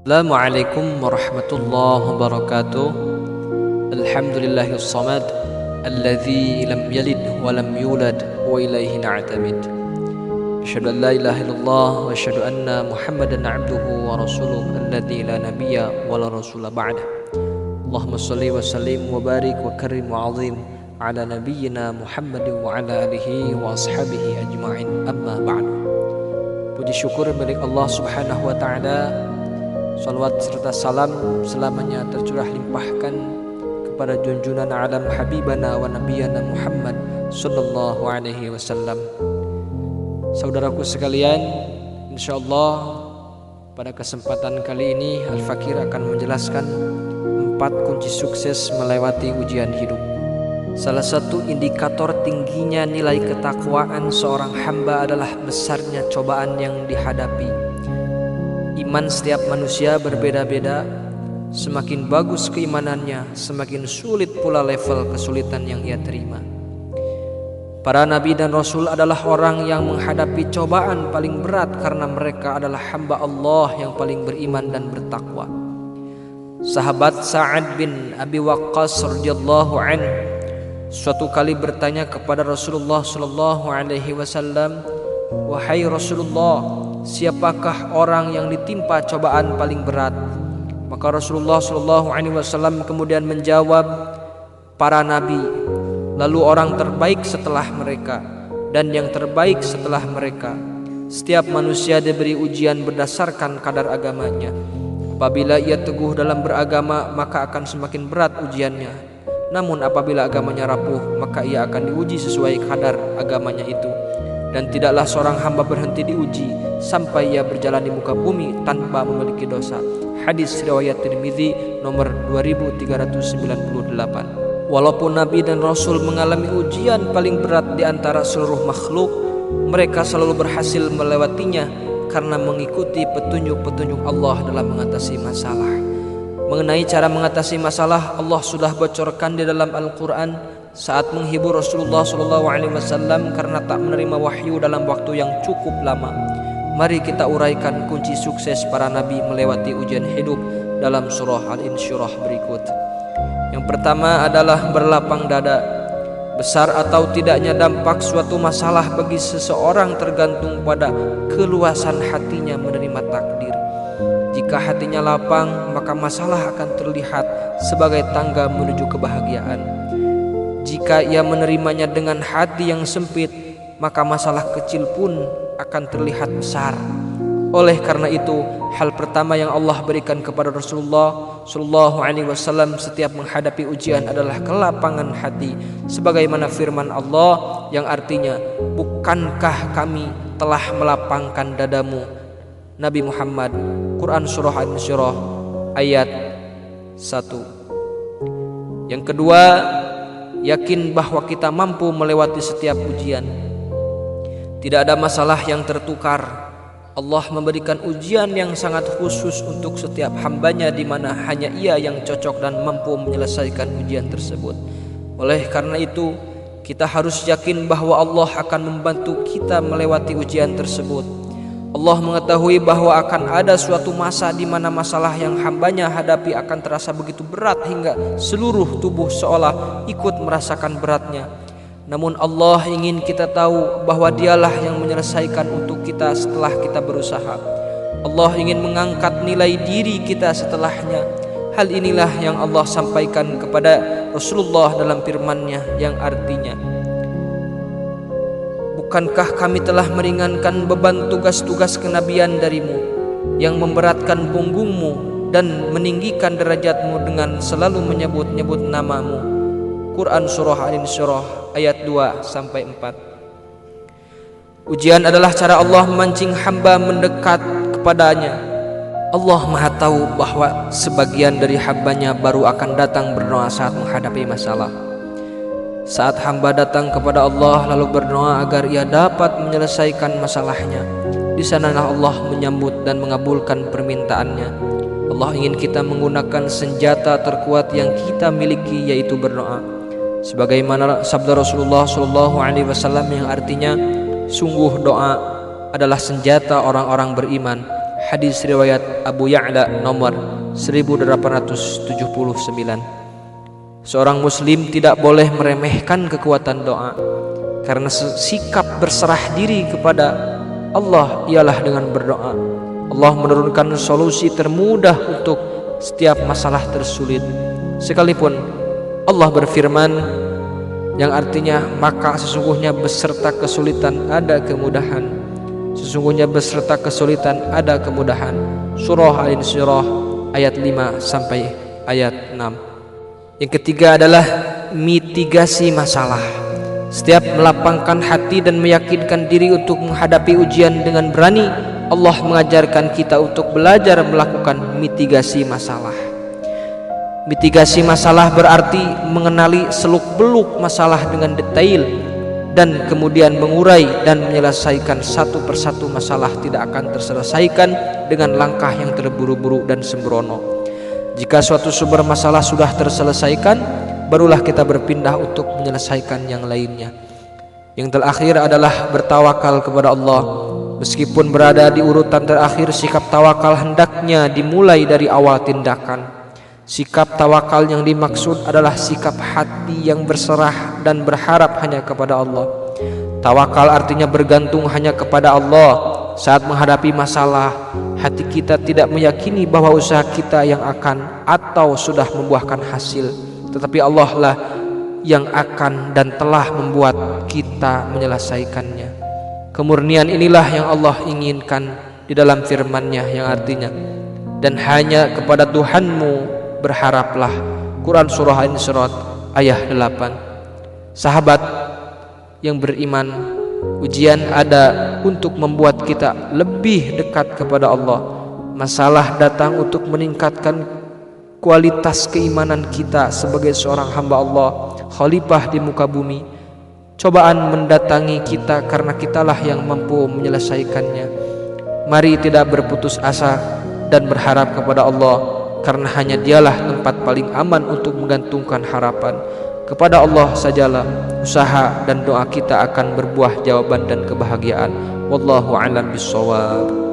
Assalamualaikum warahmatullahi wabarakatuh. Alhamdulillahis samad alladzi lam yalid wa lam yulad wa ilaihi na'tamid. Asyhadu an la ilaha illallah wa asyhadu anna Muhammadan 'abduhu wa rasuluhu alladzi la nabiyya wa la rasula ba'dah. Allahumma shalli wa sallim wa barik wa karim wa 'azim ala nabiyyina Muhammadin wa ala alihi wa ashabihi ajma'in. Amma ba'du. Puji syukur milik Allah Subhanahu wa taala. Salawat serta salam selamanya tercurah limpahkan kepada junjungan alam habibana wa nabiyana Muhammad sallallahu alaihi wasallam. Saudaraku sekalian, insyaallah pada kesempatan kali ini Al-Fakir akan menjelaskan 4 kunci sukses melewati ujian hidup. Salah satu indikator tingginya nilai ketakwaan seorang hamba adalah besarnya cobaan yang dihadapi. Iman setiap manusia berbeda-beda. Semakin bagus keimanannya, semakin sulit pula level kesulitan yang ia terima. Para nabi dan rasul adalah orang yang menghadapi cobaan paling berat karena mereka adalah hamba Allah yang paling beriman dan bertakwa. Sahabat Sa'ad bin Abi Waqqas radhiyallahu anhu suatu kali bertanya kepada Rasulullah sallallahu alaihi wasallam, "Wahai Rasulullah, siapakah orang yang ditimpa cobaan paling berat?" Maka Rasulullah sallallahu alaihi wasallam kemudian menjawab, "Para nabi, lalu orang terbaik setelah mereka, dan yang terbaik setelah mereka. Setiap manusia diberi ujian berdasarkan kadar agamanya. Apabila ia teguh dalam beragama, maka akan semakin berat ujiannya. Namun apabila agamanya rapuh, maka ia akan diuji sesuai kadar agamanya itu. Dan tidaklah seorang hamba berhenti diuji sampai ia berjalan di muka bumi tanpa memiliki dosa." Hadis riwayat Tirmidzi nomor 2398. Walaupun nabi dan rasul mengalami ujian paling berat di antara seluruh makhluk, mereka selalu berhasil melewatinya karena mengikuti petunjuk-petunjuk Allah dalam mengatasi masalah. Mengenai cara mengatasi masalah, Allah sudah bocorkan di dalam Al-Quran saat menghibur Rasulullah SAW karena tak menerima wahyu dalam waktu yang cukup lama. Mari kita uraikan kunci sukses para nabi melewati ujian hidup dalam surah Al-Insyirah berikut. Yang pertama adalah berlapang dada. Besar atau tidaknya dampak suatu masalah bagi seseorang tergantung pada keluasan hatinya menerima takdir. Jika hatinya lapang, maka masalah akan terlihat sebagai tangga menuju kebahagiaan. Jika ia menerimanya dengan hati yang sempit, maka masalah kecil pun akan terlihat besar. Oleh karena itu, hal pertama yang Allah berikan kepada Rasulullah sallallahu alaihi wasallam setiap menghadapi ujian adalah kelapangan hati, sebagaimana firman Allah yang artinya, "Bukankah kami telah melapangkan dadamu, Nabi Muhammad?" Quran surah Al-Insyirah ayat 1. Yang kedua, yakin bahwa kita mampu melewati setiap ujian. Tidak ada masalah yang tertukar. Allah memberikan ujian yang sangat khusus untuk setiap hambanya, di mana hanya ia yang cocok dan mampu menyelesaikan ujian tersebut. Oleh karena itu, kita harus yakin bahwa Allah akan membantu kita melewati ujian tersebut. Allah mengetahui bahwa akan ada suatu masa di mana masalah yang hambanya hadapi akan terasa begitu berat hingga seluruh tubuh seolah ikut merasakan beratnya. Namun Allah ingin kita tahu bahwa Dialah yang menyelesaikan untuk kita setelah kita berusaha. Allah ingin mengangkat nilai diri kita setelahnya. Hal inilah yang Allah sampaikan kepada Rasulullah dalam firman-Nya yang artinya, "Bukankah kami telah meringankan beban tugas-tugas kenabian darimu, yang memberatkan punggungmu dan meninggikan derajatmu dengan selalu menyebut-nyebut namamu." Quran surah Al-Insyirah ayat 2-4. Ujian adalah cara Allah memancing hamba mendekat kepadanya. Allah Maha tahu bahwa sebagian dari hambanya baru akan datang berdoa saat menghadapi masalah. Saat hamba datang kepada Allah lalu berdoa agar ia dapat menyelesaikan masalahnya, di sanalah Allah menyambut dan mengabulkan permintaannya. Allah ingin kita menggunakan senjata terkuat yang kita miliki, yaitu berdoa. Sebagaimana sabda Rasulullah sallallahu alaihi wasallam yang artinya, "Sungguh doa adalah senjata orang-orang beriman." Hadis riwayat Abu Ya'la nomor 1879. Seorang muslim tidak boleh meremehkan kekuatan doa, karena sikap berserah diri kepada Allah ialah dengan berdoa. Allah menurunkan solusi termudah untuk setiap masalah tersulit. Sekalipun Allah berfirman yang artinya maka sesungguhnya beserta kesulitan ada kemudahan. Sesungguhnya beserta kesulitan ada kemudahan. Surah Al-Insyirah ayat 5 sampai ayat 6. Yang ketiga adalah mitigasi masalah. Setiap melapangkan hati dan meyakinkan diri untuk menghadapi ujian dengan berani, Allah mengajarkan kita untuk belajar melakukan mitigasi masalah. Mitigasi masalah berarti mengenali seluk-beluk masalah dengan detail dan kemudian mengurai dan menyelesaikan satu persatu masalah tidak akan terselesaikan dengan langkah yang terburu-buru dan sembrono. Jika suatu sumber masalah sudah terselesaikan, barulah kita berpindah untuk menyelesaikan yang lainnya. Yang terakhir adalah bertawakal kepada Allah. Meskipun berada di urutan terakhir, sikap tawakal hendaknya dimulai dari awal tindakan. Sikap tawakal yang dimaksud adalah sikap hati yang berserah dan berharap hanya kepada Allah. Tawakal artinya bergantung hanya kepada Allah. Saat menghadapi masalah, hati kita tidak meyakini bahwa usaha kita yang akan atau sudah membuahkan hasil, tetapi Allah lah yang akan dan telah membuat kita menyelesaikannya. Kemurnian inilah yang Allah inginkan di dalam firman-Nya yang artinya, dan hanya kepada Tuhanmu berharaplah. Quran Surah Al-Insyirah ayat 8. Sahabat yang beriman, ujian ada untuk membuat kita lebih dekat kepada Allah. Masalah datang untuk meningkatkan kualitas keimanan kita sebagai seorang hamba Allah, khalifah di muka bumi. Cobaan mendatangi kita karena kitalah yang mampu menyelesaikannya. Mari tidak berputus asa dan berharap kepada Allah, karena hanya Dialah tempat paling aman untuk menggantungkan harapan. Kepada Allah sajalah usaha dan doa kita akan berbuah jawaban dan kebahagiaan. Wallahu a'lam bishawab.